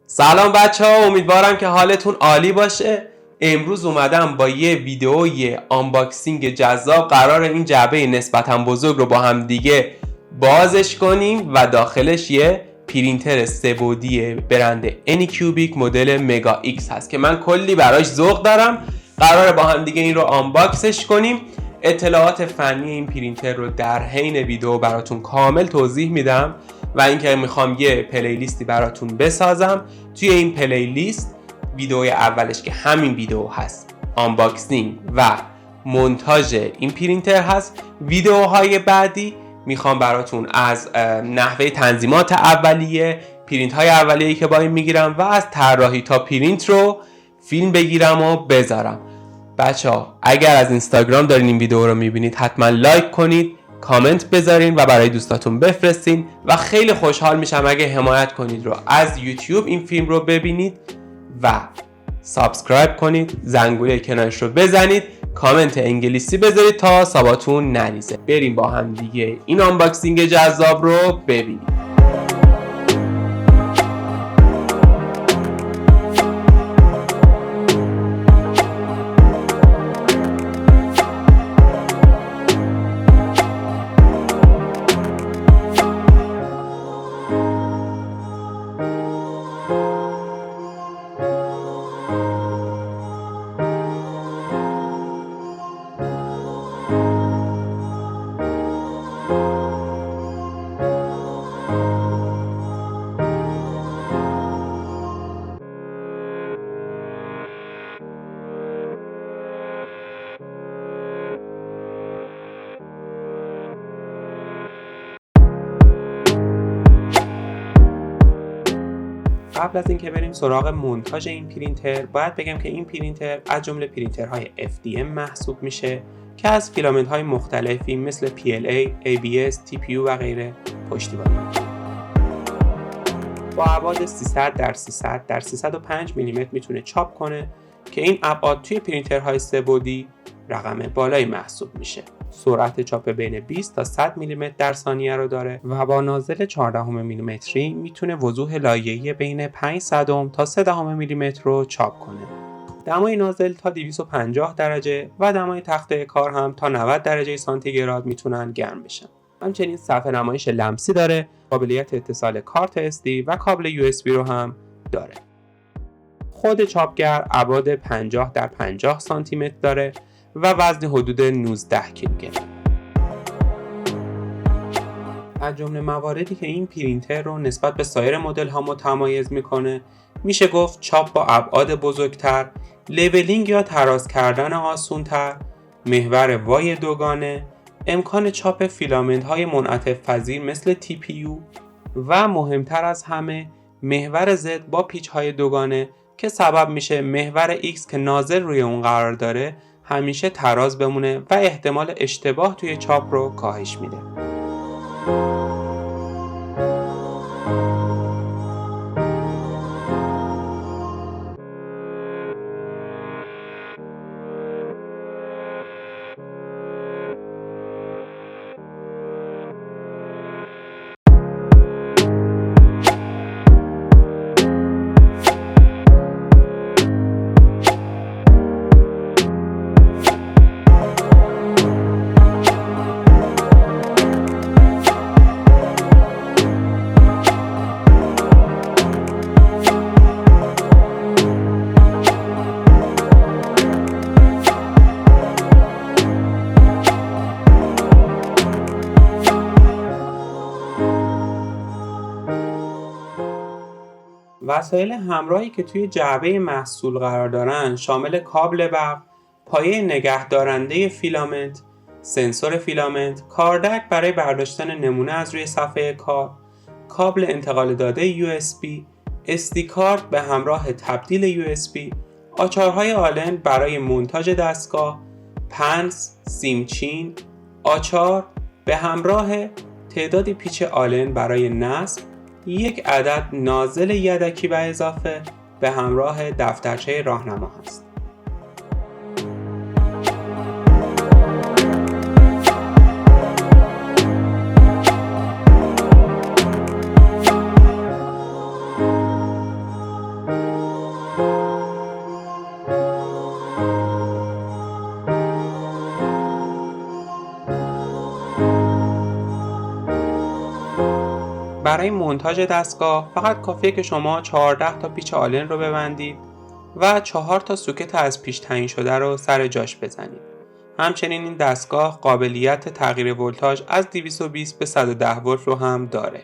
سلام بچه ها، امیدوارم که حالتون عالی باشه. امروز اومدم با یه ویدئوی آنباکسینگ جذاب. قرار این جعبه نسبتا بزرگ رو با هم دیگه بازش کنیم و داخلش یه پرینتر 3 بعدی برند Anycubic مدل مگا ایکس هست که من کلی براش ذوق دارم. قراره با هم دیگه این رو آنباکسش کنیم. اطلاعات فنی این پرینتر رو در حین ویدئو براتون کامل توضیح میدم و اینکه میخوام یه پلیلیستی براتون بسازم. توی این پلیلیست ویدئوی اولش که همین ویدئو هست، آنباکسینگ و مونتاژ این پرینتر هست. ویدئوهای بعدی میخوام براتون از نحوه تنظیمات اولیه، پرینت های اولیه‌ای که با این میگیرم و از طراحی تا پرینت رو فیلم بگیرم و بذارم. بچه‌ها اگر از اینستاگرام دارین این ویدئو رو میبینید حتما لایک کنید، کامنت بذارین و برای دوستاتون بفرستین و خیلی خوشحال میشم اگه حمایت کنید رو از یوتیوب این فیلم رو ببینید و سابسکرایب کنید، زنگوله کنارش رو بزنید، کامنت انگلیسی بذارید تا ساباتون نریزه. بریم با هم دیگه این آنباکسینگ جذاب رو ببینیم. قبل از اینکه بریم سراغ مونتاژ این پرینتر، باید بگم که این پرینتر از جمله پرینترهای FDM محسوب میشه که از فیلامنت‌های مختلفی مثل PLA، ABS، TPU و غیره پشتیبانی میکنه. با ابعاد 300 در 300 در 305 میلیمتر میتونه چاپ کنه که این ابعاد توی پرینترهای 3 بعدی رقم بالایی محسوب میشه. سرعت چاپ بین 20 تا 100 میلیمتر در ثانیه رو داره و با نازل 14 میلیمتری میتونه وضوح لایه‌ای بین 500 تا 3 میلیمتر رو چاپ کنه. دمای نازل تا 250 درجه و دمای تخته کار هم تا 90 درجه سانتیگراد میتونن گرم بشن. همچنین صفحه نمایش لمسی داره، قابلیت اتصال کارت SD و کابل USB رو هم داره. خود چاپگر ابعاد 50 در 50 سانتی متر داره و وزن حدود 19 کیلوگرم. از جمله مواردی که این پرینتر رو نسبت به سایر مدل ها متمایز میکنه میشه گفت چاپ با ابعاد بزرگتر، لیبلینگ یا تراز کردن آسونتر، محور وای دوگانه، امکان چاپ فیلامنت های منعطف پذیر مثل TPU و مهمتر از همه محور Z با پیچ های دوگانه که سبب میشه محور X که نازل روی اون قرار داره همیشه تراز بمونه و احتمال اشتباه توی چاپ رو کاهش میده. وسایل همراهی که توی جعبه محصول قرار دارن شامل کابل برق، پایه نگهدارنده فیلامنت، سنسور فیلامنت، کاردک برای برداشتن نمونه از روی صفحه کار، کابل انتقال داده USB، SD کارت به همراه تبدیل USB، آچارهای آلن برای مونتاژ دستگاه، پنس، سیمچین، آچار به همراه تعدادی پیچ آلن برای نصب، یک عدد نازل یدکی و اضافه به همراه دفترچه راهنما هست. برای مونتاژ دستگاه فقط کافیه که شما 14 تا پیچ آلن رو ببندید و 4 تا سوکت از پیش تعیین شده رو سر جاش بزنید. همچنین این دستگاه قابلیت تغییر ولتاژ از 220 به 110 ولت رو هم داره.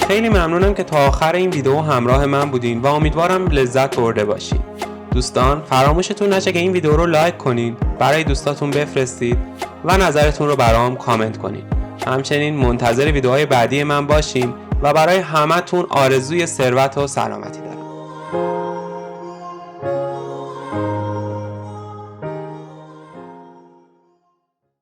خیلی ممنونم که تا آخر این ویدیو همراه من بودین و امیدوارم لذت برده باشین. دوستان فراموشتون نشه که این ویدیو رو لایک کنین، برای دوستاتون بفرستید و نظرتون رو برام کامنت کنین. همچنین منتظر ویدیوهای بعدی من باشین و برای همتون آرزوی ثروت و سلامتی دارم.